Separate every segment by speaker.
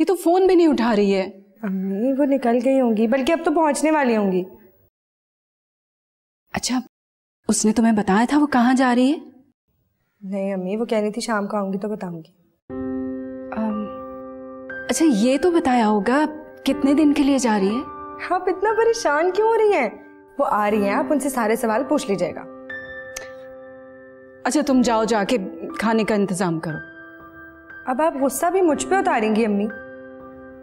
Speaker 1: ये तो फोन भी नहीं उठा रही है।
Speaker 2: अम्मी वो निकल गई होंगी, बल्कि अब तो पहुंचने वाली होंगी।
Speaker 1: अच्छा, उसने तुम्हें बताया था वो कहाँ जा रही है?
Speaker 2: नहीं अम्मी, वो कह रही थी शाम को आऊंगी तो बताऊंगी।
Speaker 1: अच्छा, ये तो बताया होगा कितने दिन के लिए जा रही है?
Speaker 2: आप इतना परेशान क्यों हो रही हैं? वो आ रही हैं, आप उनसे सारे सवाल पूछ लीजिएगा।
Speaker 1: अच्छा, तुम जाओ, जाके खाने का इंतजाम करो।
Speaker 2: अब आप गुस्सा भी मुझ पे उतारेंगी अम्मी?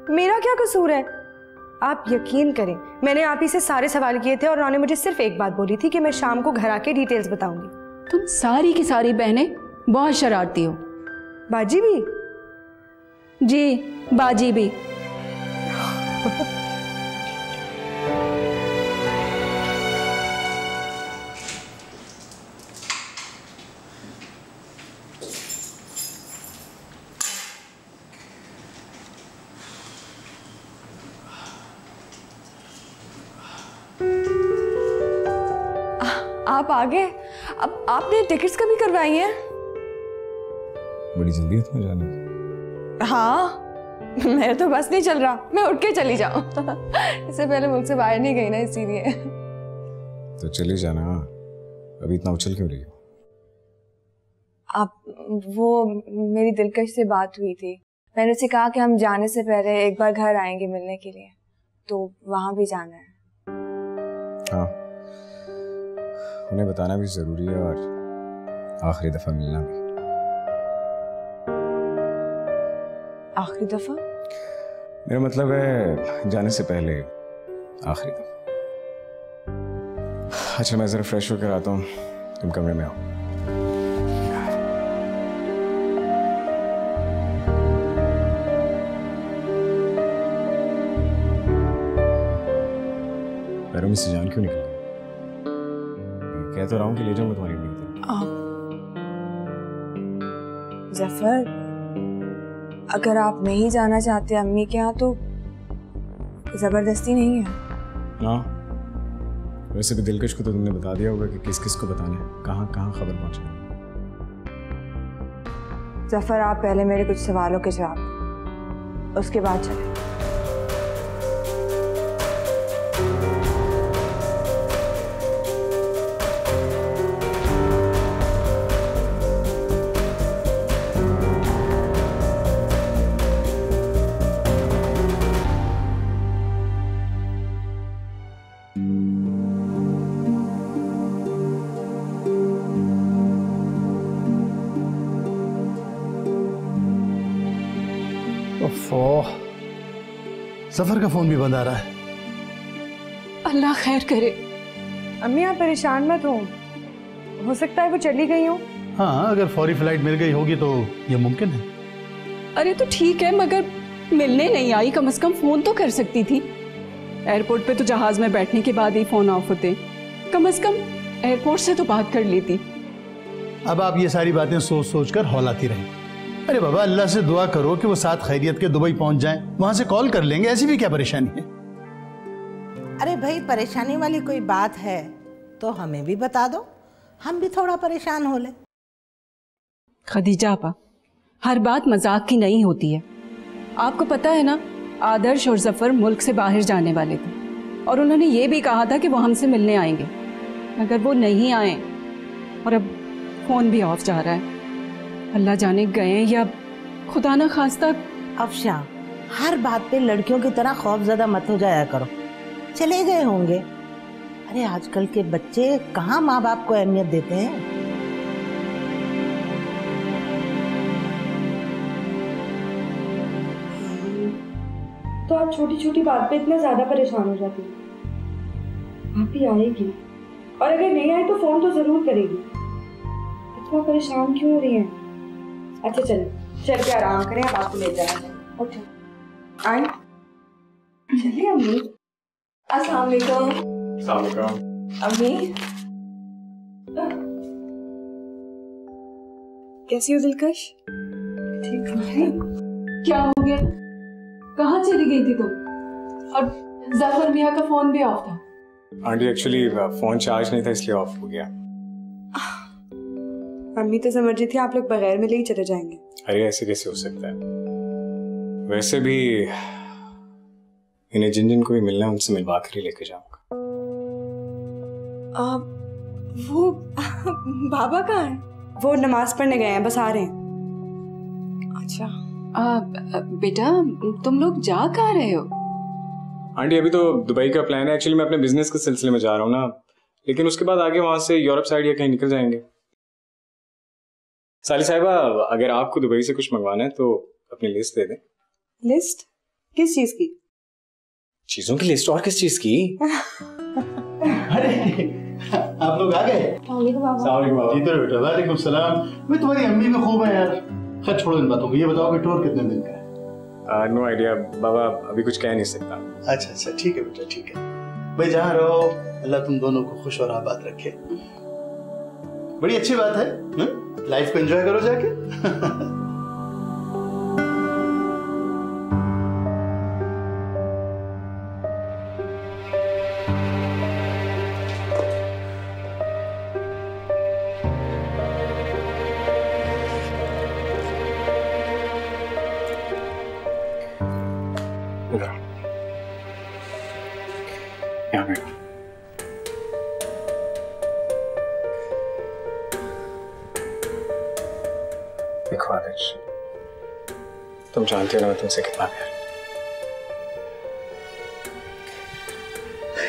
Speaker 2: मेरा क्या कसूर है? आप यकीन करें, मैंने आप ही से सारे सवाल किए थे और उन्होंने मुझे सिर्फ एक बात बोली थी कि मैं शाम को घर आके डिटेल्स बताऊंगी।
Speaker 1: तुम सारी की सारी बहनें बहुत शरारती हो।
Speaker 2: बाजी भी?
Speaker 1: जी, बाजी भी।
Speaker 2: आप आ गए? अब आपने टिकट्स कभी करवाई हैं?
Speaker 3: बड़ी जल्दी है तुम्हें जाने की?
Speaker 2: हाँ, मेरा तो बस नहीं चल रहा, मैं उठ के चली जाऊं। इससे पहले मुल्क से बाहर नहीं गई ना, इसीलिए।
Speaker 3: तो चली जाना, अभी इतना उछल क्यों रही हो?
Speaker 2: आप, वो मेरी दिलकश से बात हुई थी, मैंने उसे कहा कि हम जाने से पहले एक बार घर आएंगे मिलने के लिए, तो वहां भी जाना है।
Speaker 3: हाँ, उन्हें बताना भी जरूरी है और आखिरी दफा मिलना भी।
Speaker 2: आखिरी दफा?
Speaker 3: मेरा मतलब है जाने से पहले आखिरी दफा। अच्छा, मैं जरा फ्रेश होकर आता हूँ, तुम कमरे में आओ। पैरों में से जान क्यों निकली? कह तो रहा हूँ कि ले जाऊंगा तुम्हारी अम्मी की तरफ।
Speaker 2: जफर, अगर आप नहीं जाना चाहते अम्मी के यहाँ तो जबरदस्ती नहीं है।
Speaker 3: हाँ, वैसे भी दिलकश को तो तुमने बता दिया होगा कि किस किस को बताना है, कहाँ कहाँ खबर पहुंचानी है।
Speaker 2: जफर, आप पहले मेरे कुछ सवालों के जवाब दें, उसके बाद चलें।
Speaker 4: सफर का फोन भी बंद आ रहा है।
Speaker 1: अल्लाह खैर करे।
Speaker 2: अम्मी आप परेशान मत हो सकता है वो चली गई हो।
Speaker 4: हाँ, अगर फौरी फ्लाइट मिल गई होगी तो ये मुमकिन है।
Speaker 1: अरे तो ठीक है, मगर मिलने नहीं आई, कम से कम फोन तो कर सकती थी। एयरपोर्ट पे तो जहाज में बैठने के बाद ही फोन ऑफ होते, कम से कम एयरपोर्ट से तो बात कर लेती।
Speaker 4: अब आप ये सारी बातें सोच सोच कर हौलाती रहें। अरे बाबा, अल्लाह से दुआ करो कि वो साथ खैरियत के दुबई पहुंच जाएं, वहां से कॉल कर लेंगे, ऐसी भी क्या परेशानी है?
Speaker 5: अरे भाई, परेशानी वाली कोई बात है तो हमें भी बता दो, हम भी थोड़ा परेशान हो ले।
Speaker 1: खदीजा आपा, हर बात मजाक की नहीं होती है। आपको पता है ना, आदर्श और जफर मुल्क से बाहर जाने वाले थे और उन्होंने ये भी कहा था कि वो हमसे मिलने आएंगे, मगर वो नहीं आए और अब फोन भी ऑफ जा रहा है। अल्लाह जाने गए या खुदा ना खास्ता।
Speaker 5: अफशा, हर बात पे लड़कियों की तरह खौफजदा मत हो जाया करो। चले गए होंगे। अरे आजकल के बच्चे कहाँ माँ बाप को अहमियत देते हैं।
Speaker 2: तो आप छोटी छोटी बात पे इतना ज्यादा परेशान हो जाती हैं। आप ही आएगी और अगर नहीं आए तो फोन तो जरूर करेगी। इतना परेशान क्यों हो रही हैं? अच्छा चल के आराम करें, अब आपको ले जाना है। ओके, आए चलिए। अम्मी, अस्सलाम वालेकुम।
Speaker 3: अस्सलाम वालेकुम।
Speaker 2: अम्मी, कैसी हो दिलकश? ठीक है।
Speaker 1: क्या हो गया? कहाँ चली गई थी तुम? और जफर मियाँ का फोन भी ऑफ था।
Speaker 3: आंटी एक्चुअली फोन चार्ज नहीं था इसलिए ऑफ हो गया।
Speaker 2: मम्मी तो समझ रही थी आप लोग बगैर मिले ही चले जाएंगे।
Speaker 3: अरे ऐसे कैसे हो सकता है? वैसे भी इन्हें जिन जिन को भी मिलना है उनसे मिलवा कर ही लेके जाऊंगा।
Speaker 2: वो बाबा कहाँ हैं? वो नमाज पढ़ने गए हैं, बस आ रहे हैं। अच्छा
Speaker 1: बेटा तुम लोग जा कहाँ रहे हो?
Speaker 3: आंटी अभी तो दुबई का प्लान है। एक्चुअली मैं अपने बिजनेस के सिलसिले में जा रहा हूँ ना, लेकिन उसके बाद आगे वहां से यूरोप साइड या कहीं निकल जाएंगे। साली साहिबा, अगर आपको दुबई से कुछ मंगवाना है तो अपनी लिस्ट दे दें।
Speaker 2: लिस्ट? किस चीज की?
Speaker 3: चीजों की लिस्ट। और किस चीज की?
Speaker 4: अरे आप लोग आ गए? जीते रहो बेटा। वालेकुम सलाम। मैं तुम्हारी अम्मी भी खूब है यार। खैर छोड़ो इन बातों को, ये बताओ कि टूर कितने दिन का है?
Speaker 3: नो आइडिया बाबा, अभी कुछ कह नहीं सकता।
Speaker 4: अच्छा ठीक है बेटा, ठीक है भाई। जहाँ रहो अल्लाह तुम दोनों को खुश और आबाद रखे। बड़ी अच्छी बात है, लाइफ को एंजॉय करो जाके।
Speaker 3: देखो आदर्श, तुम जानते हो ना मैं तुमसे कितना प्यार,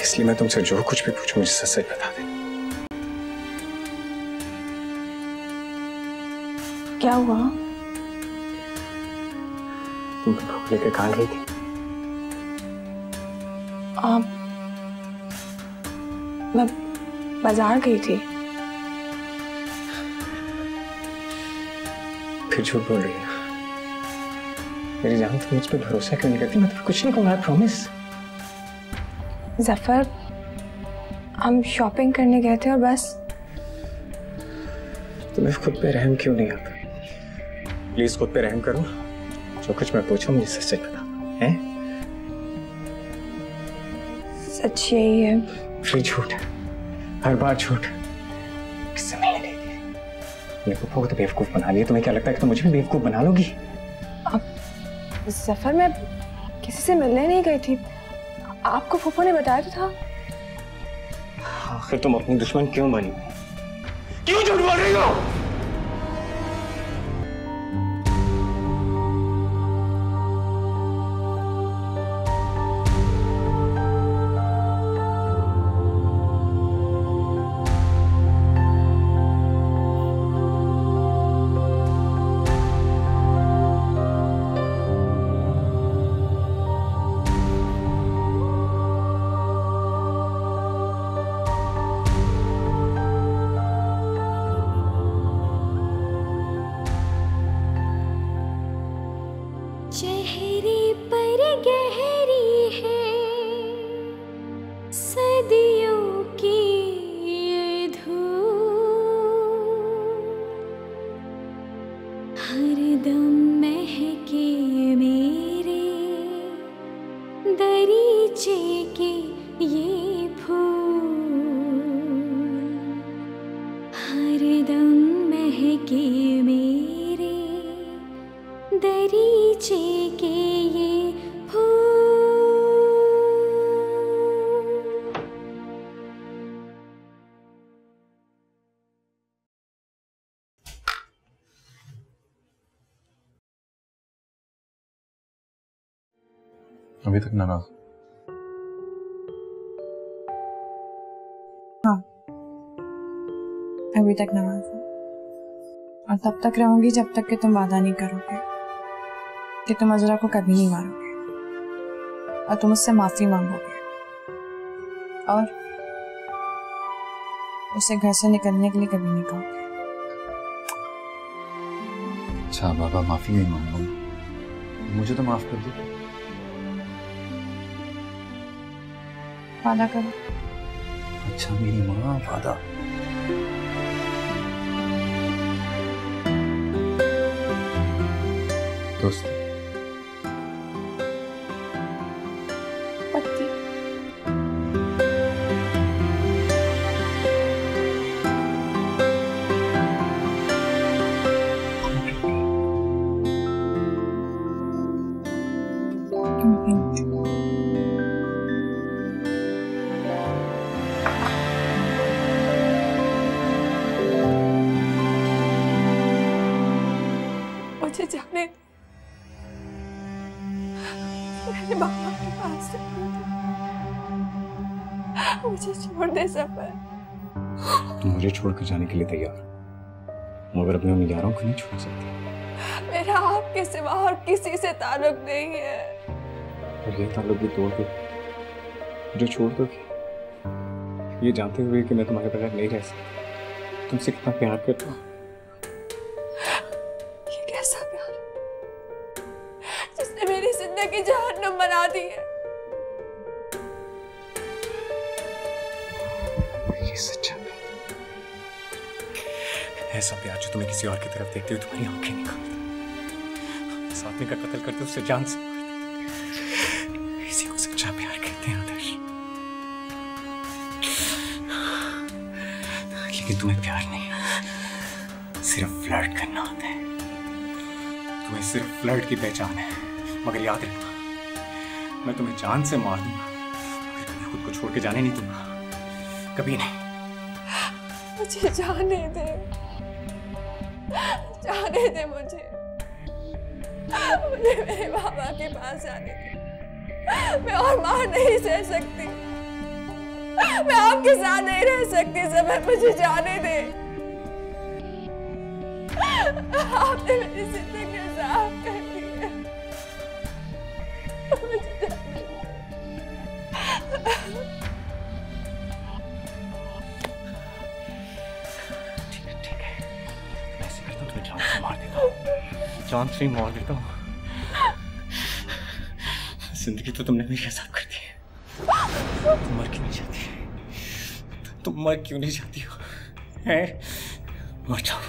Speaker 3: इसलिए मैं तुमसे जो कुछ भी पूछूं मुझे सच सच बता दे।
Speaker 2: क्या हुआ?
Speaker 3: तुम पापा को लेकर कहाँ गई थी?
Speaker 2: मैं बाजार गई थी।
Speaker 3: फिर झूठ बोल रही है। मेरी जान, तुम मुझ पर भरोसा क्यों नहीं करती? मैं तुम्हें कुछ नहीं कहूँगा, आई प्रॉमिस।
Speaker 2: जफर, हम शॉपिंग करने गए थे और बस।
Speaker 3: तुम्हें खुद पे रहम क्यों नहीं आता? प्लीज खुद पे रहम करो। जो कुछ मैं पूछूं मुझे सच सच बता। हैं?
Speaker 2: सच यही है।
Speaker 3: फिर झूठ, हर बार झूठ। किससे मिलने गई थी? अपने पप्पा को तो बेवकूफ बना लिया। तुम्हें क्या लगता है कि तुम मुझे भी बेवकूफ बना लोगी?
Speaker 2: जफर, मैं किसी से मिलने नहीं गई थी। आपको फूफो ने बताया तो था।
Speaker 3: आखिर तुम अपनी दुश्मन क्यों बनी? क्यों झूठ बोल रही हो?
Speaker 6: चेहरे पर गहरी है सदियों की ये धूप, हरदम महके मेरे दरीचे के ये फूल, हरदम महके मेरे दरीचे के ये फूल।
Speaker 7: अभी तक नाराज?
Speaker 8: हाँ, अभी तक नाराज हूँ और तब तक रहूंगी जब तक कि तुम वादा नहीं करोगे कि तुम अजरा को कभी नहीं मारोगे और तुम उससे माफी मांगोगे और उसे घर से निकलने के लिए कभी नहीं कहोगे।
Speaker 7: अच्छा बाबा, माफी नहीं मांगूंगा, मुझे तो माफ कर दो।
Speaker 8: वादा करो।
Speaker 7: अच्छा मेरी माँ, वादा। दोस्त
Speaker 8: पक्की। जाने दे। मेरे बाबा के पास मुझे छोड़ दे सफर।
Speaker 3: तुम मुझे छोड़कर जाने के लिए तैयार, मगर अपने उन यारों को नहीं छोड़ सकती।
Speaker 8: मेरा आपके सिवा और किसी से ताल्लुक नहीं है।
Speaker 3: और ये ताल्लुक भी तोड़ दो, जो छोड़ दोगी, ये जानते हुए कि मैं तुम्हारे बगैर नहीं रह सकता, तुमसे कितना प्यार करता हूँ।
Speaker 8: ये कैसा प्यार जिसने मेरी जिंदगी जहन्नुम बना दी है।
Speaker 3: ये सच्चा प्यार, ऐसा प्यार जो तुम्हें किसी और की तरफ देखते हुए तुम्हारी आंखें निकाल दे, इस आदमी का कत्ल करते उससे जान से मार देते। इसी को सच्चा प्यार कहते हैं आदर्श। लेकिन तुम्हें प्यार नहीं, सिर्फ फ्लर्ट करना आता है। तुम्हें सिर्फ फ्लर्ट की पहचान है, मगर याद रखना, मैं तुम्हें जान से मार दूंगा, मगर कभी खुद को छोड़ के जाने नहीं दूंगा, कभी नहीं।
Speaker 8: मुझे जाने दे, जाने दे मुझे मेरे बाबा के पास जाने दे। मैं और मार नहीं सह सकती, मैं आपके साथ नहीं रह सकती ज़फर, मुझे जाने दे। आपने मेरी जिंदगी साफ कर दी है, मुझे जाने दे।
Speaker 3: ठीक है, मैं ऐसे करता हूँ, तुम्हें जान से मार देता हूँ, जान से ही मार देता हूँ। जिंदगी तो तुमने मेरे साथ कर दी है, तुम मर क्यों नहीं जाती? तुम मर क्यों नहीं जाती हो? हैं? मर जाओ।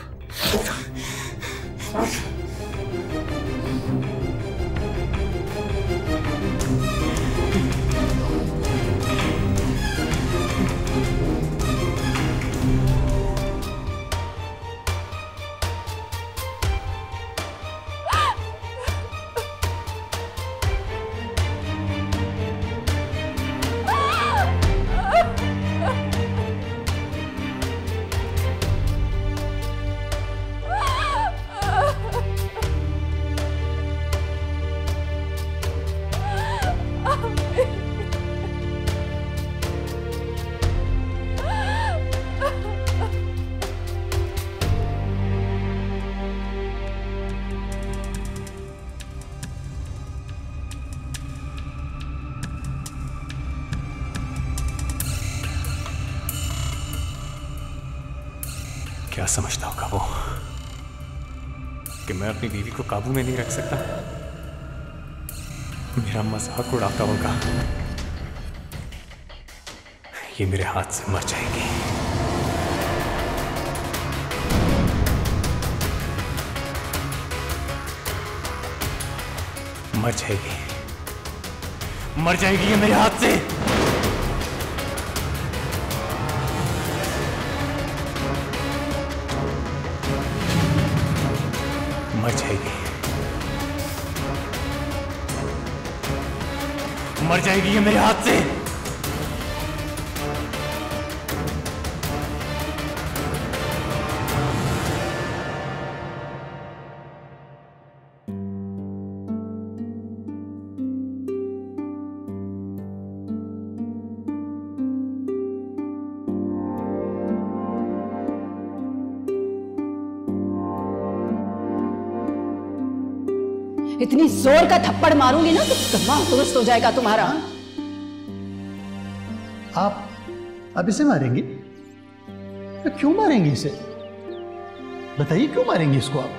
Speaker 3: क्या समझता होगा वो कि मैं अपनी बीवी को काबू में नहीं रख सकता? मेरा मजाक उड़ाता होगा। ये मेरे हाथ से मर जाएगी। मर जाएगी, मर जाएगी ये मेरे हाथ से। मर जाएगी, मर जाएगी ये मेरे हाथ से।
Speaker 1: इतनी जोर का थप्पड़ मारूंगी ना तो दिमाग दुरुस्त हो जाएगा तुम्हारा।
Speaker 4: आप इसे मारेंगे? तो क्यों मारेंगे इसे? बताइए क्यों मारेंगे इसको आप?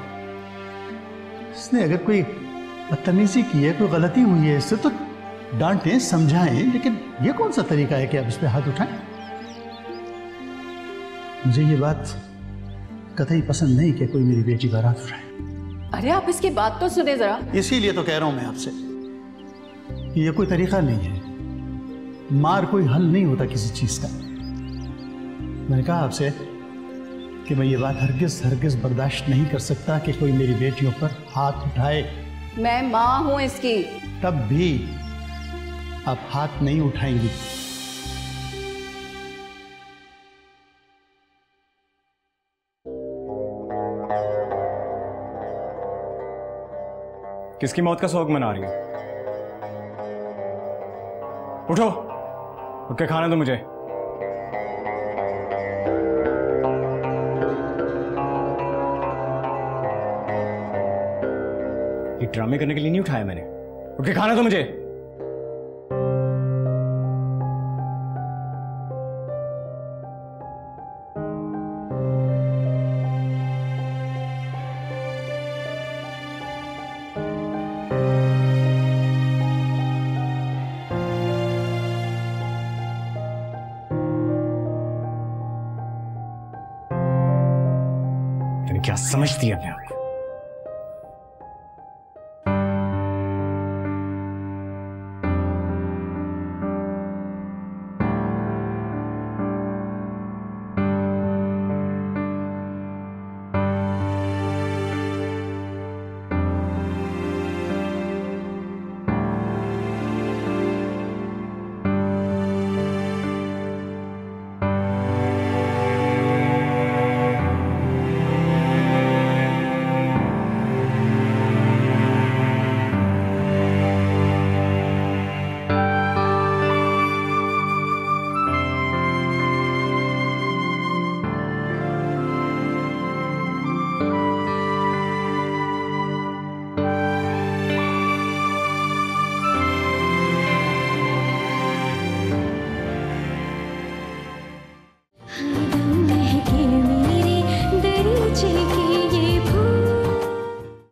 Speaker 4: इसने अगर कोई बदतमीजी की है, कोई गलती हुई है इससे, तो डांटें, समझाएं, लेकिन ये कौन सा तरीका है कि आप इस पे हाथ उठाएं? मुझे ये बात कतई पसंद नहीं कि कोई मेरी बेटी पर हाथ उठाए।
Speaker 1: अरे आप इसकी बात तो सुने जरा।
Speaker 4: इसीलिए तो कह रहा हूं मैं आपसे कि ये कोई तरीका नहीं है। मार कोई हल नहीं होता किसी चीज का। मैंने कहा आपसे कि मैं ये बात हरगिज बर्दाश्त नहीं कर सकता कि कोई मेरी बेटियों पर हाथ उठाए।
Speaker 1: मैं माँ हूं इसकी।
Speaker 4: तब भी आप हाथ नहीं उठाएंगी।
Speaker 3: किसकी मौत का शौक मना रही हो? उठो, उठ के खाना दो मुझे। ये ड्रामे करने के लिए नहीं उठाया मैंने। उठ के खाना दो मुझे। क्या समझती है अपने आप को?